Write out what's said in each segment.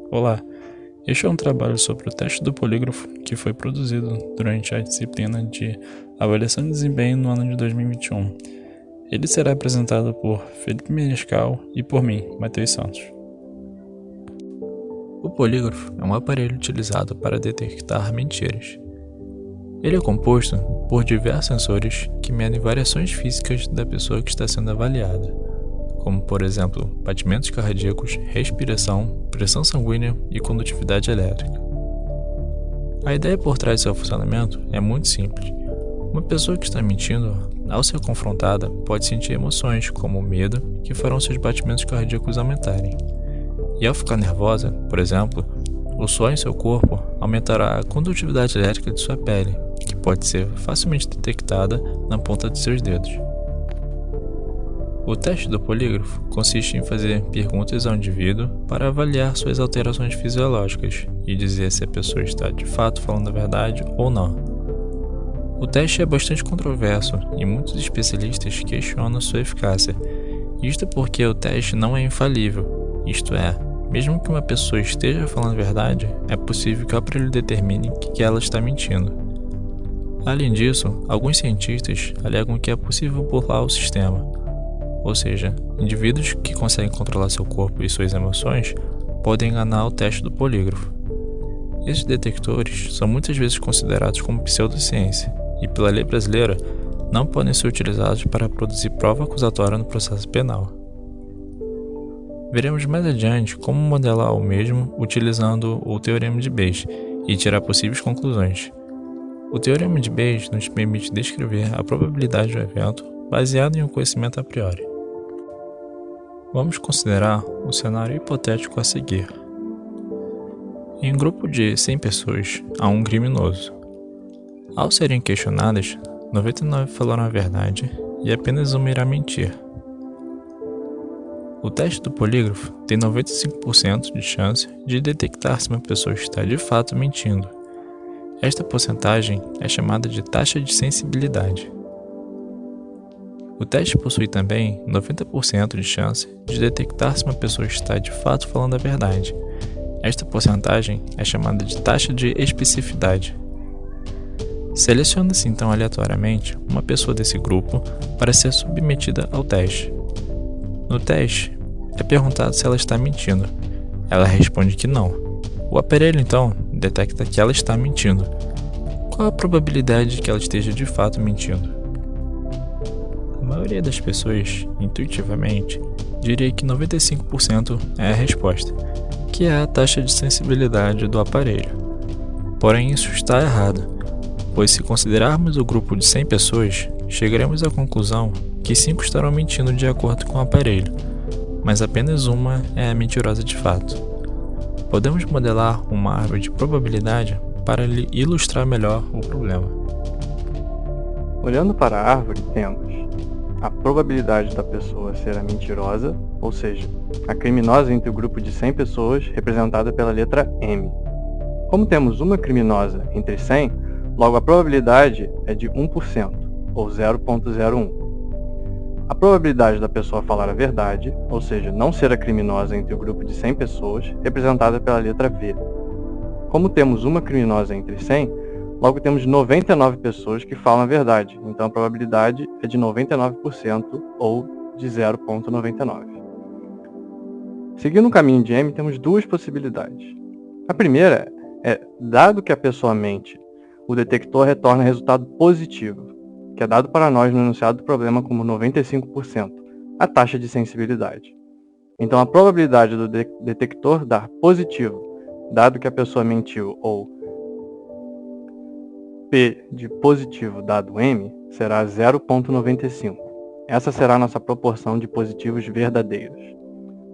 Olá, este é um trabalho sobre o teste do polígrafo que foi produzido durante a disciplina de Avaliação de Desempenho no ano de 2021. Ele será apresentado por Felipe Menescal e por mim, Matheus Santos. O polígrafo é um aparelho utilizado para detectar mentiras. Ele é composto por diversos sensores que medem variações físicas da pessoa que está sendo avaliada, como, por exemplo, batimentos cardíacos, respiração, pressão sanguínea e condutividade elétrica. A ideia por trás de seu funcionamento é muito simples. Uma pessoa que está mentindo, ao ser confrontada, pode sentir emoções como medo, que farão seus batimentos cardíacos aumentarem. E ao ficar nervosa, por exemplo, o suor em seu corpo aumentará a condutividade elétrica de sua pele, que pode ser facilmente detectada na ponta de seus dedos. O teste do polígrafo consiste em fazer perguntas ao indivíduo para avaliar suas alterações fisiológicas e dizer se a pessoa está de fato falando a verdade ou não. O teste é bastante controverso e muitos especialistas questionam sua eficácia, isto porque o teste não é infalível, isto é, mesmo que uma pessoa esteja falando a verdade, é possível que o aparelho determine que ela está mentindo. Além disso, alguns cientistas alegam que é possível burlar o sistema. Ou seja, indivíduos que conseguem controlar seu corpo e suas emoções podem enganar o teste do polígrafo. Esses detectores são muitas vezes considerados como pseudociência e, pela lei brasileira, não podem ser utilizados para produzir prova acusatória no processo penal. Veremos mais adiante como modelar o mesmo utilizando o Teorema de Bayes e tirar possíveis conclusões. O Teorema de Bayes nos permite descrever a probabilidade do evento baseado em um conhecimento a priori. Vamos considerar um cenário hipotético a seguir. Em um grupo de 100 pessoas, há um criminoso. Ao serem questionadas, 99 falaram a verdade e apenas uma irá mentir. O teste do polígrafo tem 95% de chance de detectar se uma pessoa está de fato mentindo. Esta porcentagem é chamada de taxa de sensibilidade. O teste possui também 90% de chance de detectar se uma pessoa está de fato falando a verdade. Esta porcentagem é chamada de taxa de especificidade. Seleciona-se então aleatoriamente uma pessoa desse grupo para ser submetida ao teste. No teste, é perguntado se ela está mentindo. Ela responde que não. O aparelho então detecta que ela está mentindo. Qual a probabilidade de que ela esteja de fato mentindo? A maioria das pessoas, intuitivamente, diria que 95% é a resposta, que é a taxa de sensibilidade do aparelho. Porém, isso está errado, pois se considerarmos o grupo de 100 pessoas, chegaremos à conclusão que 5 estarão mentindo de acordo com o aparelho, mas apenas uma é a mentirosa de fato. Podemos modelar uma árvore de probabilidade para ilustrar melhor o problema. Olhando para a árvore, temos a probabilidade da pessoa ser a mentirosa, ou seja, a criminosa entre o grupo de 100 pessoas, representada pela letra M. Como temos uma criminosa entre 100, logo a probabilidade é de 1%, ou 0,01. A probabilidade da pessoa falar a verdade, ou seja, não ser a criminosa entre o grupo de 100 pessoas, representada pela letra V. Como temos uma criminosa entre 100, logo temos 99 pessoas que falam a verdade, então a probabilidade é de 99% ou de 0,99. Seguindo o caminho de M, temos duas possibilidades. A primeira é, dado que a pessoa mente, o detector retorna resultado positivo, que é dado para nós no enunciado do problema como 95%, a taxa de sensibilidade. Então a probabilidade do detector dar positivo, dado que a pessoa mentiu, ou P de positivo dado M, será 0,95. Essa será a nossa proporção de positivos verdadeiros.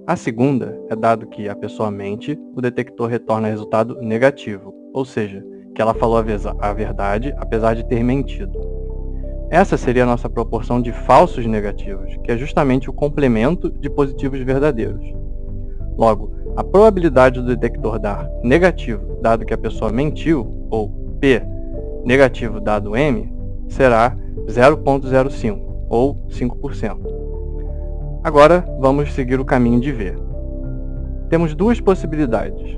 A segunda é dado que a pessoa mente, o detector retorna resultado negativo, ou seja, que ela falou a verdade apesar de ter mentido. Essa seria a nossa proporção de falsos negativos, que é justamente o complemento de positivos verdadeiros. Logo, a probabilidade do detector dar negativo, dado que a pessoa mentiu, ou P negativo dado M, será 0,05, ou 5%. Agora, vamos seguir o caminho de V. Temos duas possibilidades.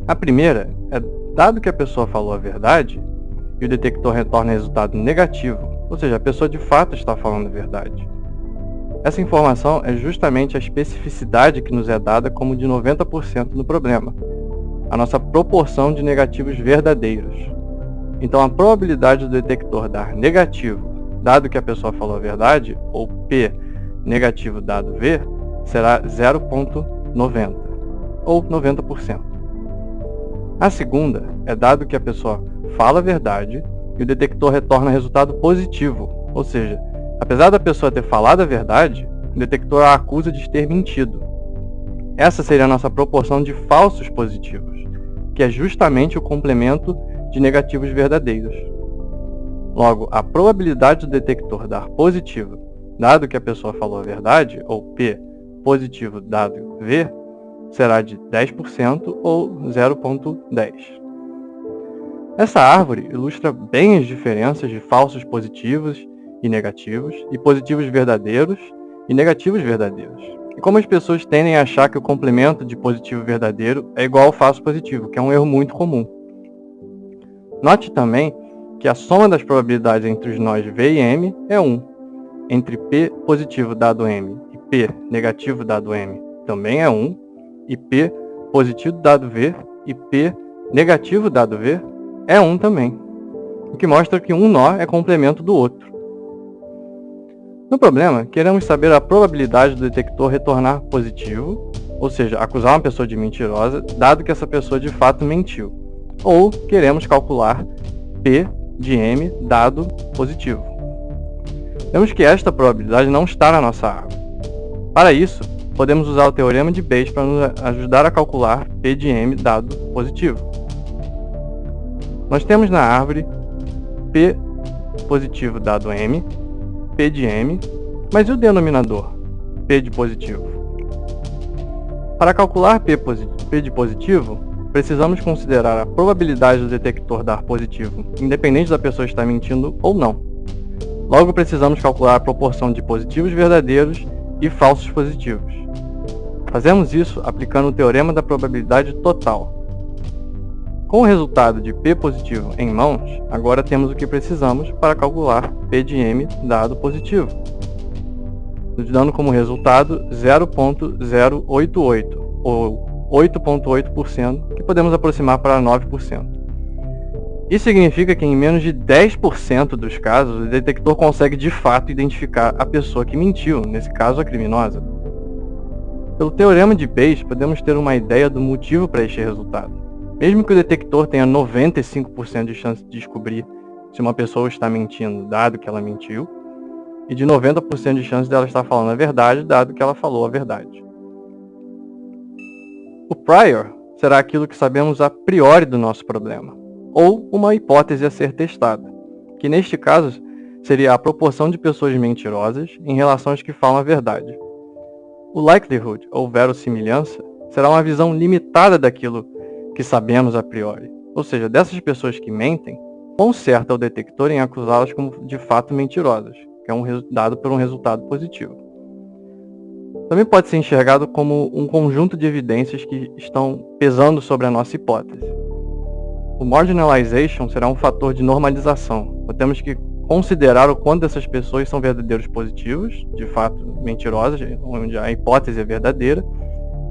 A primeira é, dado que a pessoa falou a verdade, e o detector retorna resultado negativo, ou seja, a pessoa de fato está falando a verdade. Essa informação é justamente a especificidade que nos é dada como de 90% no problema, a nossa proporção de negativos verdadeiros. Então, a probabilidade do detector dar negativo, dado que a pessoa falou a verdade, ou P negativo dado V, será 0,90, ou 90%. A segunda é dado que a pessoa fala a verdade e o detector retorna resultado positivo, ou seja, apesar da pessoa ter falado a verdade, o detector a acusa de ter mentido. Essa seria a nossa proporção de falsos positivos, que é justamente o complemento de negativos verdadeiros. Logo, a probabilidade do detector dar positivo, dado que a pessoa falou a verdade, ou P positivo dado V, será de 10% ou 0,10. Essa árvore ilustra bem as diferenças de falsos positivos e negativos, e positivos verdadeiros e negativos verdadeiros. E como as pessoas tendem a achar que o complemento de positivo verdadeiro é igual ao falso positivo, que é um erro muito comum. Note também que a soma das probabilidades entre os nós V e M é 1. Entre P positivo dado M e P negativo dado M também é 1, e P positivo dado V e P negativo dado V é 1 também, o que mostra que um nó é complemento do outro. No problema, queremos saber a probabilidade do detector retornar positivo, ou seja, acusar uma pessoa de mentirosa, dado que essa pessoa de fato mentiu, ou queremos calcular P de M dado positivo. Vemos que esta probabilidade não está na nossa árvore. Para isso, podemos usar o teorema de Bayes para nos ajudar a calcular P de M dado positivo. Nós temos na árvore P positivo dado M, P de M, mas e o denominador? P de positivo. Para calcular P de positivo, precisamos considerar a probabilidade do detector dar positivo, independente da pessoa estar mentindo ou não. Logo, precisamos calcular a proporção de positivos verdadeiros e falsos positivos. Fazemos isso aplicando o teorema da probabilidade total. Com o resultado de P positivo em mãos, agora temos o que precisamos para calcular P de M dado positivo, nos dando como resultado 0,088, ou 8,8%, que podemos aproximar para 9%. Isso significa que em menos de 10% dos casos, o detector consegue de fato identificar a pessoa que mentiu, nesse caso a criminosa. Pelo teorema de Bayes, podemos ter uma ideia do motivo para este resultado. Mesmo que o detector tenha 95% de chance de descobrir se uma pessoa está mentindo, dado que ela mentiu, e de 90% de chance dela estar falando a verdade, dado que ela falou a verdade. O prior será aquilo que sabemos a priori do nosso problema, ou uma hipótese a ser testada, que neste caso seria a proporção de pessoas mentirosas em relação às que falam a verdade. O likelihood, ou verossimilhança, será uma visão limitada daquilo que sabemos a priori, ou seja, dessas pessoas que mentem, quão certo é o detector em acusá-las como de fato mentirosas, que é dado por um resultado positivo. Também pode ser enxergado como um conjunto de evidências que estão pesando sobre a nossa hipótese. O marginalization será um fator de normalização. Temos que considerar o quanto dessas pessoas são verdadeiros positivos, de fato mentirosas, onde a hipótese é verdadeira,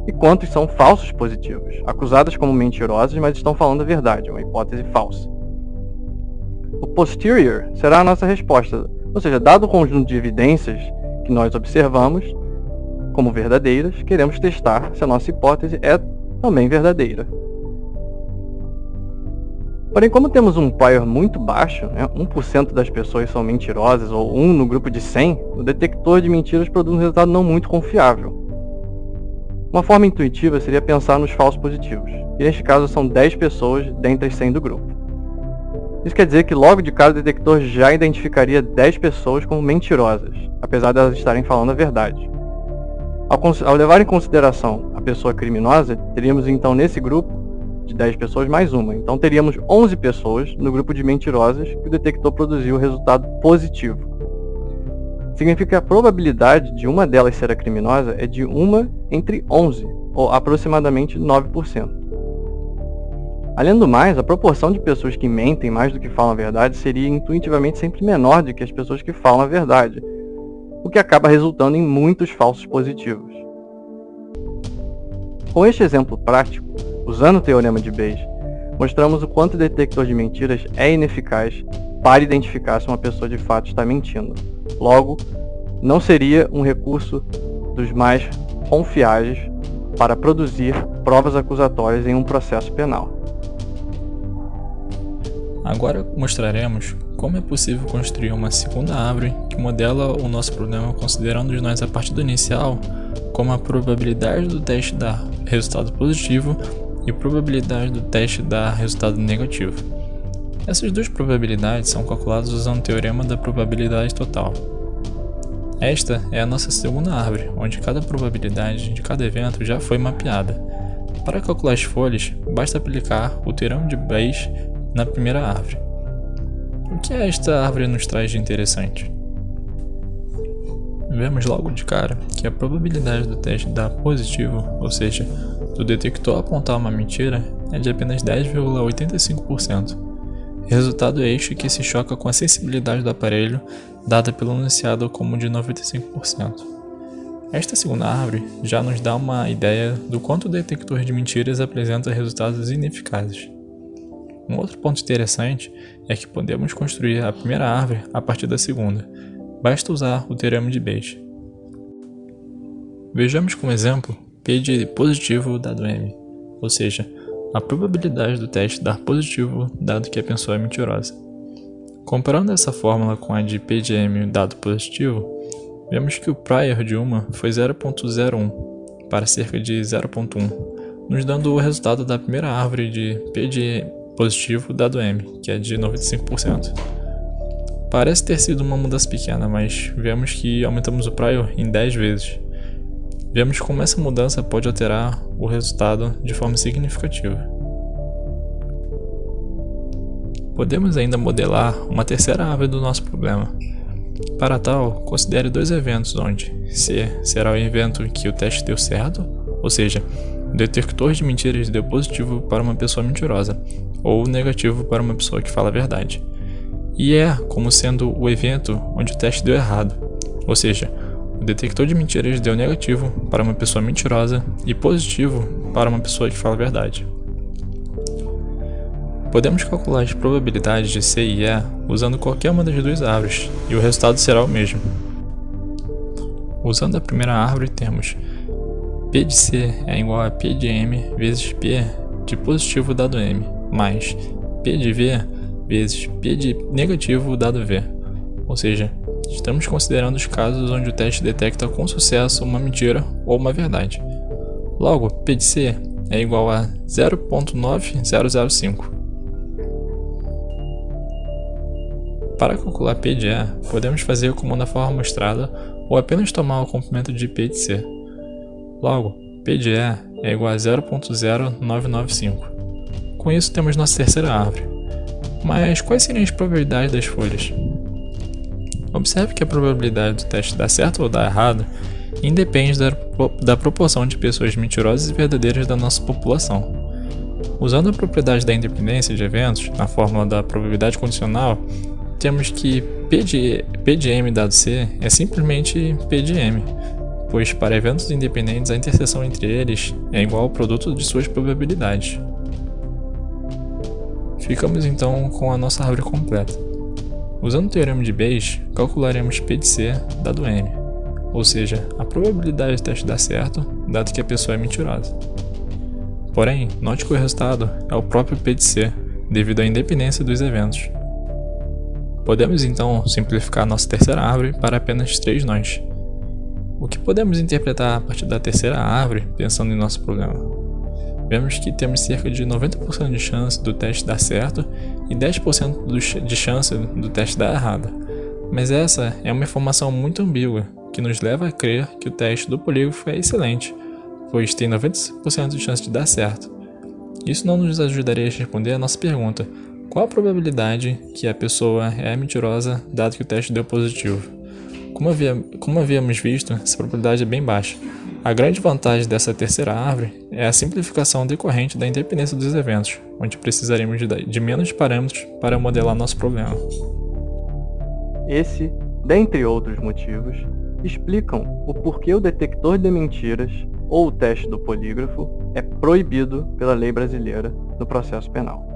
e quantos são falsos positivos, acusadas como mentirosas, mas estão falando a verdade, uma hipótese falsa. O posterior será a nossa resposta, ou seja, dado o conjunto de evidências que nós observamos como verdadeiras, queremos testar se a nossa hipótese é também verdadeira. Porém, como temos um prior muito baixo, 1% das pessoas são mentirosas, ou 1 no grupo de 100, o detector de mentiras produz um resultado não muito confiável. Uma forma intuitiva seria pensar nos falsos positivos, e neste caso são 10 pessoas dentre as 100 do grupo. Isso quer dizer que logo de cara o detector já identificaria 10 pessoas como mentirosas, apesar de elas estarem falando a verdade. Ao levar em consideração a pessoa criminosa, teríamos então nesse grupo de 10 pessoas mais uma. Então teríamos 11 pessoas no grupo de mentirosas que o detector produziu o resultado positivo. Significa que a probabilidade de uma delas ser a criminosa é de 1 entre 11, ou aproximadamente 9%. Além do mais, a proporção de pessoas que mentem mais do que falam a verdade seria intuitivamente sempre menor do que as pessoas que falam a verdade, o que acaba resultando em muitos falsos positivos. Com este exemplo prático, usando o teorema de Bayes, mostramos o quanto o detector de mentiras é ineficaz para identificar se uma pessoa de fato está mentindo. Logo, não seria um recurso dos mais confiáveis para produzir provas acusatórias em um processo penal. Agora mostraremos como é possível construir uma segunda árvore que modela o nosso problema considerando os nós a partir do inicial, como a probabilidade do teste dar resultado positivo e probabilidade do teste dar resultado negativo. Essas duas probabilidades são calculadas usando o teorema da probabilidade total. Esta é a nossa segunda árvore, onde cada probabilidade de cada evento já foi mapeada. Para calcular as folhas, basta aplicar o teorema de Bayes na primeira árvore. O que esta árvore nos traz de interessante? Vemos logo de cara que a probabilidade do teste dar positivo, ou seja, do detector apontar uma mentira, é de apenas 10,85%. Resultado este que se choca com a sensibilidade do aparelho, dada pelo enunciado como de 95%. Esta segunda árvore já nos dá uma ideia do quanto o detector de mentiras apresenta resultados ineficazes. Um outro ponto interessante é que podemos construir a primeira árvore a partir da segunda. Basta usar o teorema de Bayes. Vejamos como exemplo P de positivo dado M, ou seja, a probabilidade do teste dar positivo dado que a pessoa é mentirosa. Comparando essa fórmula com a de P de M dado positivo, vemos que o prior de uma foi 0,01 para cerca de 0,1, nos dando o resultado da primeira árvore de P de positivo dado M, que é de 95%. Parece ter sido uma mudança pequena, mas vemos que aumentamos o prior em 10 vezes. Vemos como essa mudança pode alterar o resultado de forma significativa. Podemos ainda modelar uma terceira árvore do nosso problema. Para tal, considere dois eventos onde C será o evento que o teste deu certo, ou seja, o detector de mentiras deu positivo para uma pessoa mentirosa, ou negativo para uma pessoa que fala a verdade. E E como sendo o evento onde o teste deu errado, ou seja, o detector de mentiras deu negativo para uma pessoa mentirosa e positivo para uma pessoa que fala a verdade. Podemos calcular as probabilidades de C e E usando qualquer uma das duas árvores, e o resultado será o mesmo. Usando a primeira árvore, temos P de C é igual a P de M vezes P de positivo dado M, mais P de V vezes P de negativo dado V. Ou seja, estamos considerando os casos onde o teste detecta com sucesso uma mentira ou uma verdade. Logo, P de C é igual a 0,9005. Para calcular P de E, podemos fazer como na forma mostrada ou apenas tomar o complemento de P de C. Logo, P de E é igual a 0,0995. Com isso, temos nossa terceira árvore. Mas quais seriam as probabilidades das folhas? Observe que a probabilidade do teste dar certo ou dar errado independe da proporção de pessoas mentirosas e verdadeiras da nossa população. Usando a propriedade da independência de eventos, na fórmula da probabilidade condicional, temos que P de M dado C é simplesmente P de M, pois para eventos independentes a interseção entre eles é igual ao produto de suas probabilidades. Ficamos então com a nossa árvore completa. Usando o teorema de Bayes, calcularemos P de C dado M, ou seja, a probabilidade do teste dar certo, dado que a pessoa é mentirosa. Porém, note que o resultado é o próprio P de C, devido à independência dos eventos. Podemos então simplificar nossa terceira árvore para apenas 3 nós. O que podemos interpretar a partir da terceira árvore, pensando em nosso problema? Vemos que temos cerca de 90% de chance do teste dar certo e 10% de chance do teste dar errado. Mas essa é uma informação muito ambígua, que nos leva a crer que o teste do polígrafo é excelente, pois tem 95% de chance de dar certo. Isso não nos ajudaria a responder a nossa pergunta: qual a probabilidade que a pessoa é mentirosa, dado que o teste deu positivo? Como havíamos visto, essa probabilidade é bem baixa. A grande vantagem dessa terceira árvore é a simplificação decorrente da independência dos eventos, onde precisaremos de menos parâmetros para modelar nosso problema. Esse, dentre outros motivos, explicam o porquê o detector de mentiras ou o teste do polígrafo é proibido pela lei brasileira no processo penal.